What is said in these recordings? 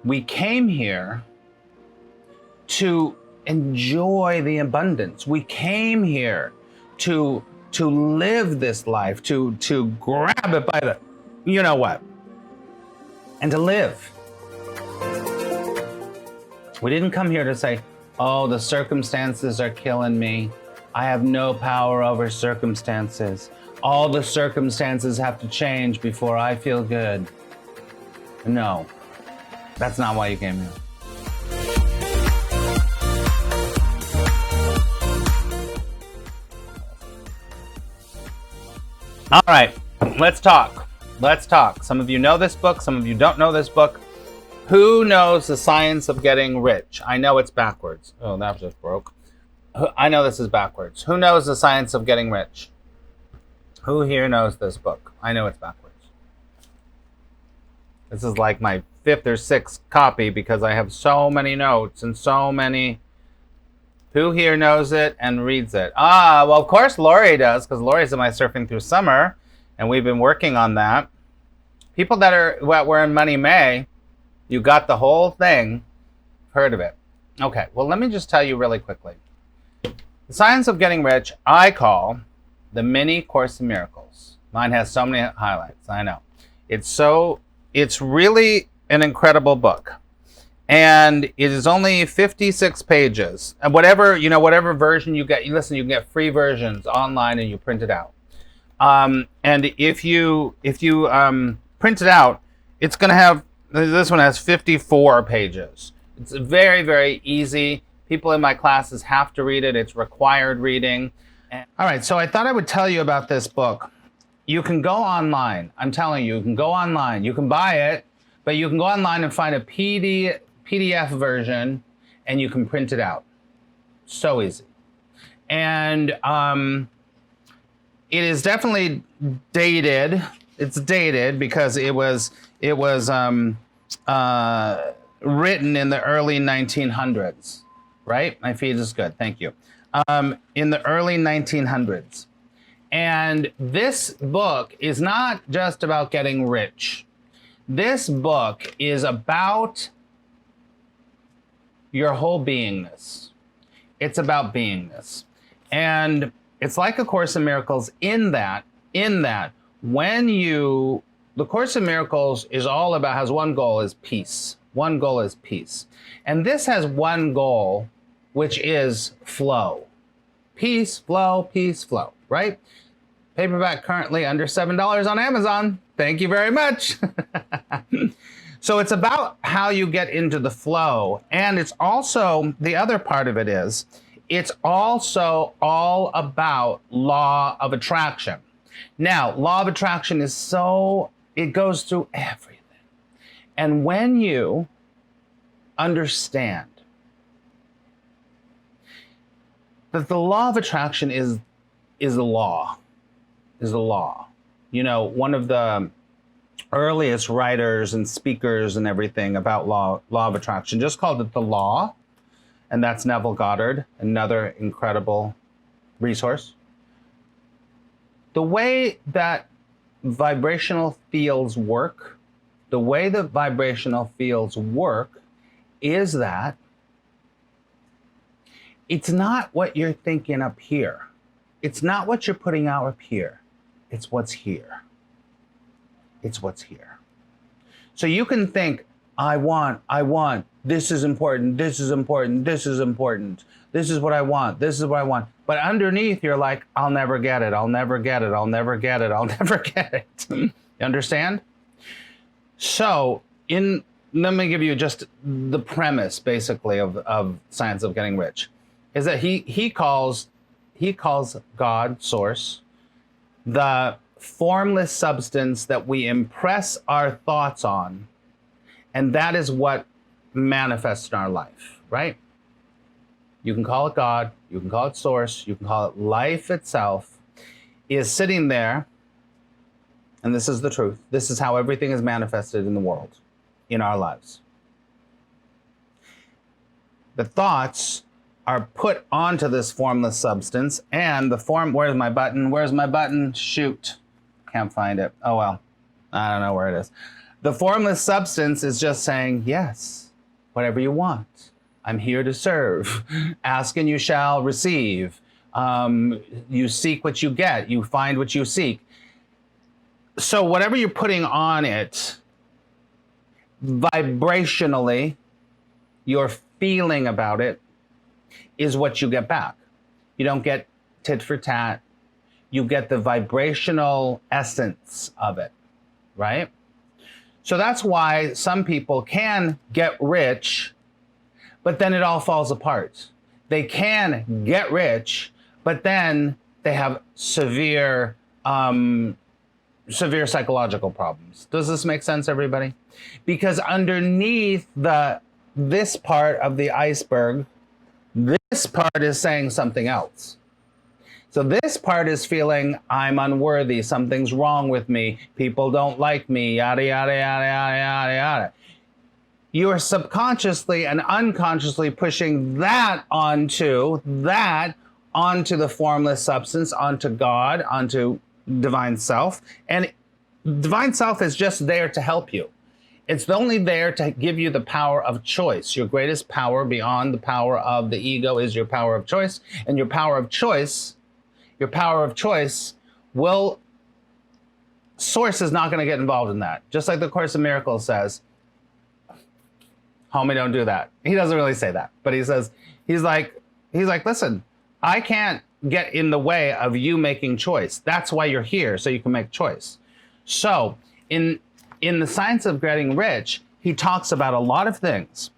We came here to enjoy the abundance. We came here to live this life, to grab it by the, you know what, and to live. We didn't come here to say, oh, the circumstances are killing me. I have no power over circumstances. All the circumstances have to change before I feel good. No, that's not why you came here. All right, let's talk. Let's talk. Some of you know this book, some of you don't know this book. Who knows the science of getting rich? I know it's backwards. Oh, that just broke. I know this is backwards. Who knows the science of getting rich? Who here knows this book? I know it's backwards. This is like my 5th or 6th copy because I have so many notes and so many. Who here knows it and reads it? Ah, well, of course Lori does, because Lori's in my Surfing Through Summer, and we've been working on that. People that were in Money May, you got the whole thing, heard of it. Okay, well, let me just tell you really quickly. The Science of Getting Rich, I call the mini Course in Miracles. Mine has so many highlights, I know. It's really an incredible book. And it is only 56 pages. And whatever version you get, you can get free versions online and you print it out. And if you print it out, it's going to have, this one has 54 pages. It's very, very easy. People in my classes have to read it. It's required reading. All right, so I thought I would tell you about this book. You can go online. I'm telling you, you can go online. You can buy it, but you can go online and find a PDF version, and you can print it out. So easy. And it is definitely dated. It's dated because it was written in the early 1900s, right? My feed is good, thank you. In the early 1900s. And this book is not just about getting rich. This book is about your whole beingness. It's about beingness. And it's like A Course in Miracles in that the Course in Miracles is all about, has one goal, is peace. One goal is peace. And this has one goal, which is flow. Peace, flow, right? Paperback currently under $7 on Amazon. Thank you very much. So it's about how you get into the flow. And it's also, the other part of it is, it's also all about law of attraction. Now, law of attraction is it goes through everything. And when you understand that the law of attraction is the law. You know, one of the earliest writers and speakers and everything about law of attraction just called it the law, and that's Neville Goddard, another incredible resource. The way that vibrational fields work is that it's not what you're thinking up here. It's not what you're putting out up here. It's what's here. It's what's here. So you can think, I want, this is important, this is important, this is important, this is what I want, this is what I want. But underneath, you're like, I'll never get it, I'll never get it, I'll never get it, I'll never get it. You understand? So, let me give you just the premise, basically, of Science of Getting Rich, is that he calls God, Source, the formless substance that we impress our thoughts on, and that is what manifests in our life, right? You can call it God, you can call it Source, you can call it life itself, is sitting there, and this is the truth. This is how everything is manifested in the world, in our lives. The thoughts are put onto this formless substance, and where's my button? Shoot. Can't find it. Oh well, I don't know where it is. The formless substance is just saying, yes, whatever you want. I'm here to serve. Ask and you shall receive. You seek what you get. You find what you seek. So whatever you're putting on it, vibrationally, your feeling about it is what you get back. You don't get tit for tat. You get the vibrational essence of it, right? So that's why some people can get rich, but then it all falls apart. They can get rich, but then they have severe psychological problems. Does this make sense, everybody? Because underneath this part of the iceberg, this part is saying something else. So this part is feeling, I'm unworthy, something's wrong with me, people don't like me, yada, yada, yada, yada, yada, yada. You are subconsciously and unconsciously pushing that onto the formless substance, onto God, onto divine self. And divine self is just there to help you. It's only there to give you the power of choice. Your greatest power beyond the power of the ego is your power of choice. And your power of choice will, Source is not going to get involved in that. Just like the Course in Miracles says, homie, don't do that. He doesn't really say that, but he says, he's like, listen, I can't get in the way of you making choice. That's why you're here, so you can make choice. So in the Science of Getting Rich, he talks about a lot of things.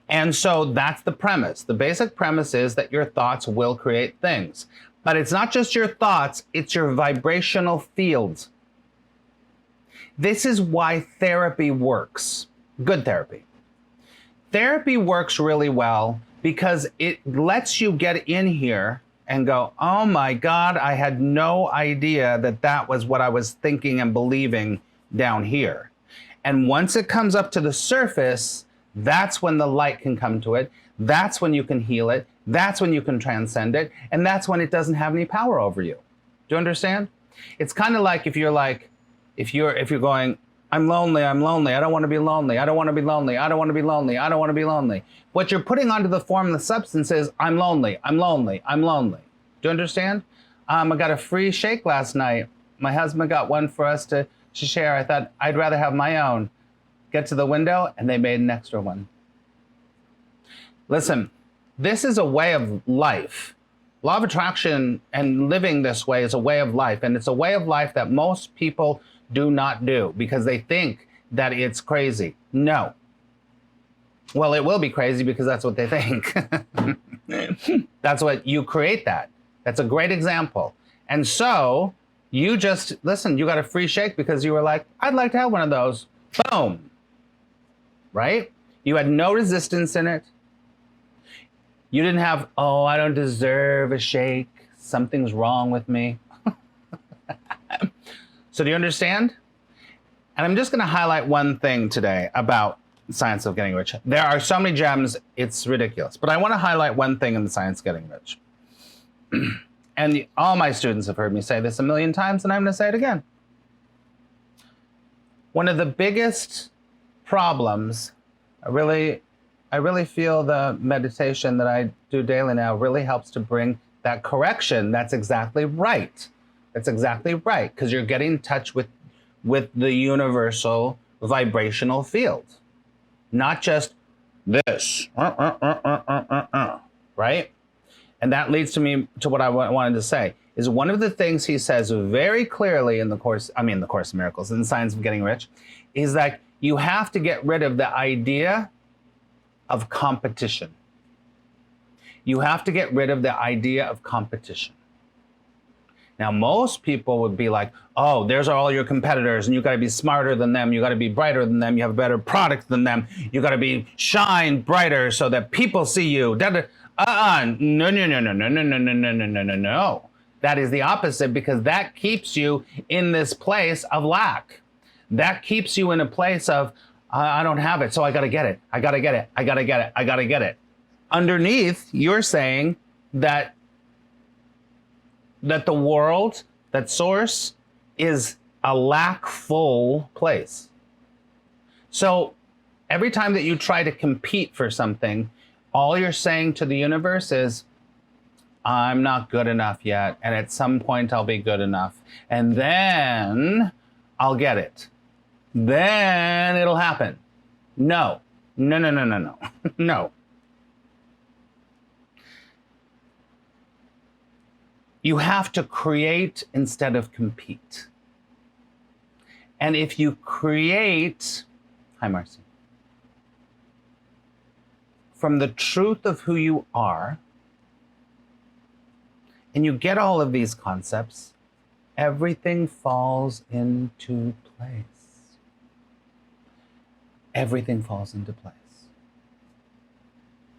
And so that's the premise. The basic premise is that your thoughts will create things. But it's not just your thoughts, it's your vibrational fields. This is why therapy works. Good therapy. Therapy works really well because it lets you get in here and go, oh my God, I had no idea that was what I was thinking and believing down here. And once it comes up to the surface, that's when the light can come to it. That's when you can heal it. That's when you can transcend it. And that's when it doesn't have any power over you. Do you understand? It's kind of like if you're going, I'm lonely, I don't want to be lonely, I don't want to be lonely, I don't want to be lonely, I don't want to be lonely. What you're putting onto the formless substance is, I'm lonely, I'm lonely, I'm lonely. Do you understand? I got a free shake last night. My husband got one for us to share. I thought I'd rather have my own. Get to the window, and they made an extra one. Listen, this is a way of life. Law of attraction and living this way is a way of life, and it's a way of life that most people do not do because they think that it's crazy. No. Well, it will be crazy because that's what they think. That's what you create that. That's a great example. And so you just, listen, you got a free shake because you were like, I'd like to have one of those. Boom. Right? You had no resistance in it. You didn't have, oh, I don't deserve a shake. Something's wrong with me. So do you understand? And I'm just going to highlight one thing today about the Science of Getting Rich. There are so many gems, it's ridiculous. But I want to highlight one thing in the Science of Getting Rich. And all my students have heard me say this a million times, and I'm going to say it again. One of the biggest problems, I really feel the meditation that I do daily now really helps to bring that correction. That's exactly right. That's exactly right, because you're getting in touch with the universal vibrational field, not just this, right? And that leads to what I wanted to say, is one of the things he says very clearly in the Course of Miracles, in the Science of Getting Rich, is that you have to get rid of the idea of competition. You have to get rid of the idea of competition. Now, most people would be like, oh, there's all your competitors, and you got to be smarter than them. You got to be brighter than them. You have a better product than them. You got to shine brighter so that people see you. No. That is the opposite, because that keeps you in this place of lack. That keeps you in a place of, I don't have it, so I got to get it. I got to get it. I got to get it. I got to get it. Underneath, you're saying that the world, that Source, is a lackful place. So every time that you try to compete for something, all you're saying to the universe is, I'm not good enough yet, and at some point I'll be good enough, and then I'll get it. Then it'll happen. No. No, no, no, no, no. No. You have to create instead of compete. And if you create, hi Marcy, from the truth of who you are, and you get all of these concepts, everything falls into place. Everything falls into place.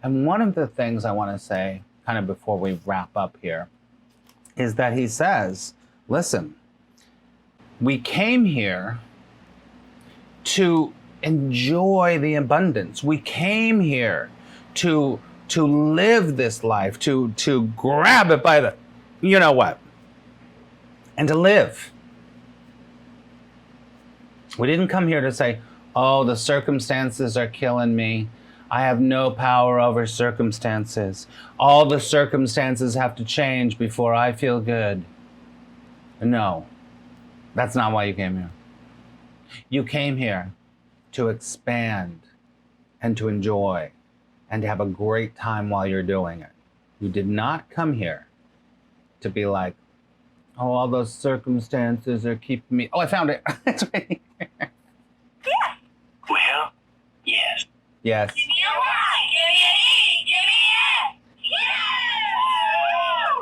And one of the things I want to say, kind of before we wrap up here, is that he says, listen, we came here to enjoy the abundance. We came here to live this life, to grab it by the, you know what, and to live. We didn't come here to say, oh, the circumstances are killing me. I have no power over circumstances. All the circumstances have to change before I feel good. No, that's not why you came here. You came here to expand and to enjoy and to have a great time while you're doing it. You did not come here to be like, oh, all those circumstances are keeping me. Oh, I found it. It's right here. Yeah. Well, yes. Yes. Give me a Y, give me an E, give me an F.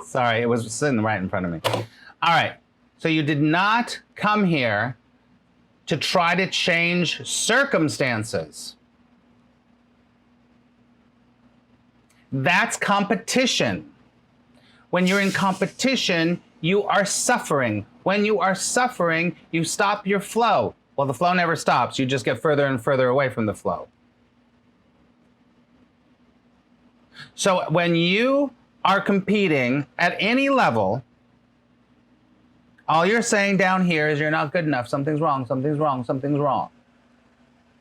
Yeah! Sorry, it was sitting right in front of me. All right. So you did not come here to try to change circumstances. That's competition. When you're in competition, you are suffering. When you are suffering, you stop your flow. Well, the flow never stops. You just get further and further away from the flow. So when you are competing at any level, all you're saying down here is you're not good enough. Something's wrong, something's wrong, something's wrong.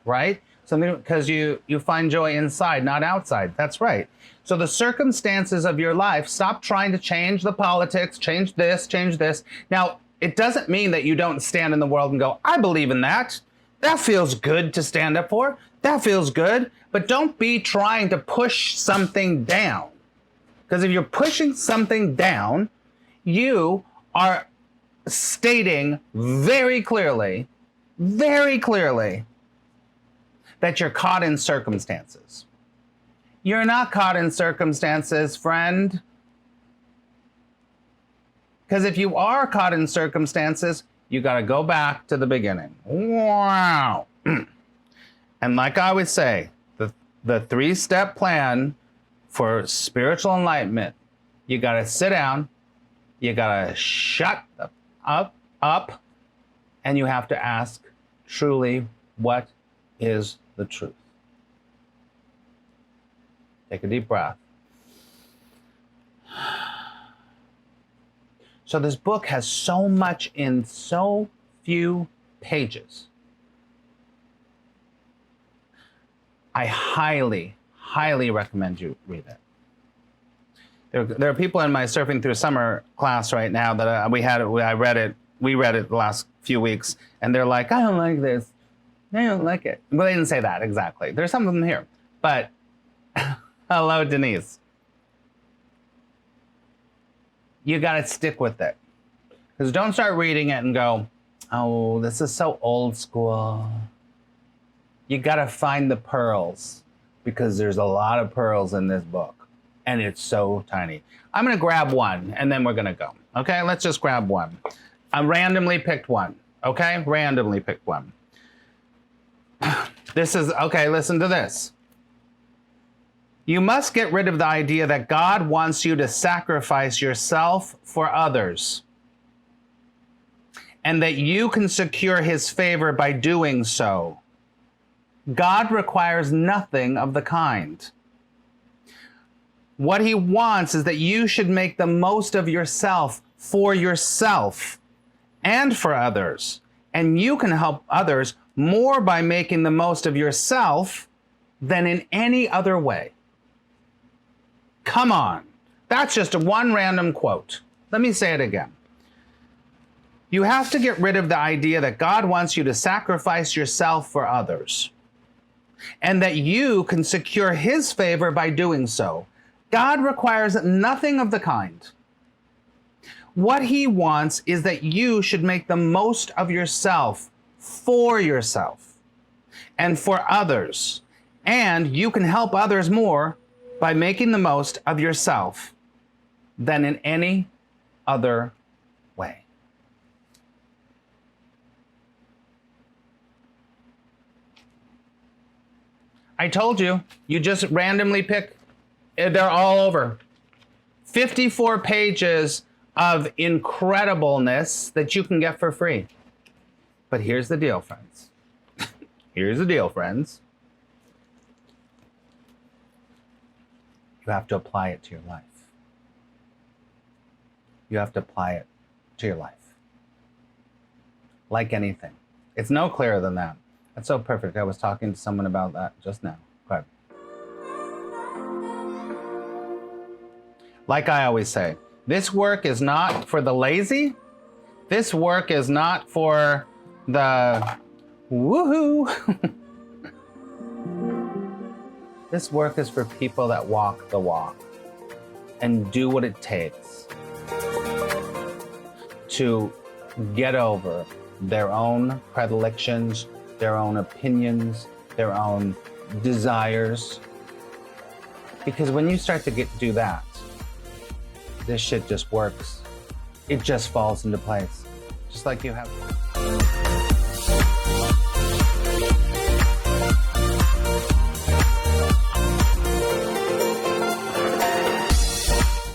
Right? Something, because you find joy inside, not outside. That's right. So the circumstances of your life, stop trying to change the politics, change this, change this. Now, it doesn't mean that you don't stand in the world and go, I believe in that. That feels good to stand up for. That feels good. But don't be trying to push something down. Because if you're pushing something down, you are stating very clearly, that you're caught in circumstances. You're not caught in circumstances, friend. Because if you are caught in circumstances, you got to go back to the beginning. Wow. And like I always say, the 3-step plan for spiritual enlightenment, you got to sit down, you got to shut up, and you have to ask truly, what is the truth? Take a deep breath. So this book has so much in so few pages. I highly, highly recommend you read it. There are people in my Surfing Through Summer class right now that we read it the last few weeks, and they're like, I don't like this. I don't like it. Well, they didn't say that exactly. There's some of them here. But, hello, Denise. You got to stick with it. Because don't start reading it and go, oh, this is so old school. You got to find the pearls, because there's a lot of pearls in this book, and it's so tiny. I'm going to grab one, and then we're going to go. Okay, let's just grab one. I randomly picked one. Okay, randomly picked one. This is, okay, listen to this. You must get rid of the idea that God wants you to sacrifice yourself for others, and that you can secure his favor by doing so. God requires nothing of the kind. What he wants is that you should make the most of yourself for yourself and for others, And you can help others more by making the most of yourself than in any other way. Come on. That's just one random quote. Let me say it again. You have to get rid of the idea that God wants you to sacrifice yourself for others, and that you can secure his favor by doing so. God requires nothing of the kind. What he wants is that you should make the most of yourself for yourself and for others, and you can help others more by making the most of yourself than in any other way. I told you, you just randomly pick, they're all over. 54 pages of incredibleness that you can get for free. But here's the deal, friends. Here's the deal, friends. You have to apply it to your life. You have to apply it to your life. Like anything. It's no clearer than that. That's so perfect. I was talking to someone about that just now. Go ahead. Like I always say, this work is not for the lazy. This work is not for the woohoo. This work is for people that walk the walk and do what it takes to get over their own predilections, their own opinions, their own desires. Because when you start to do that, this shit just works. It just falls into place. Just like you have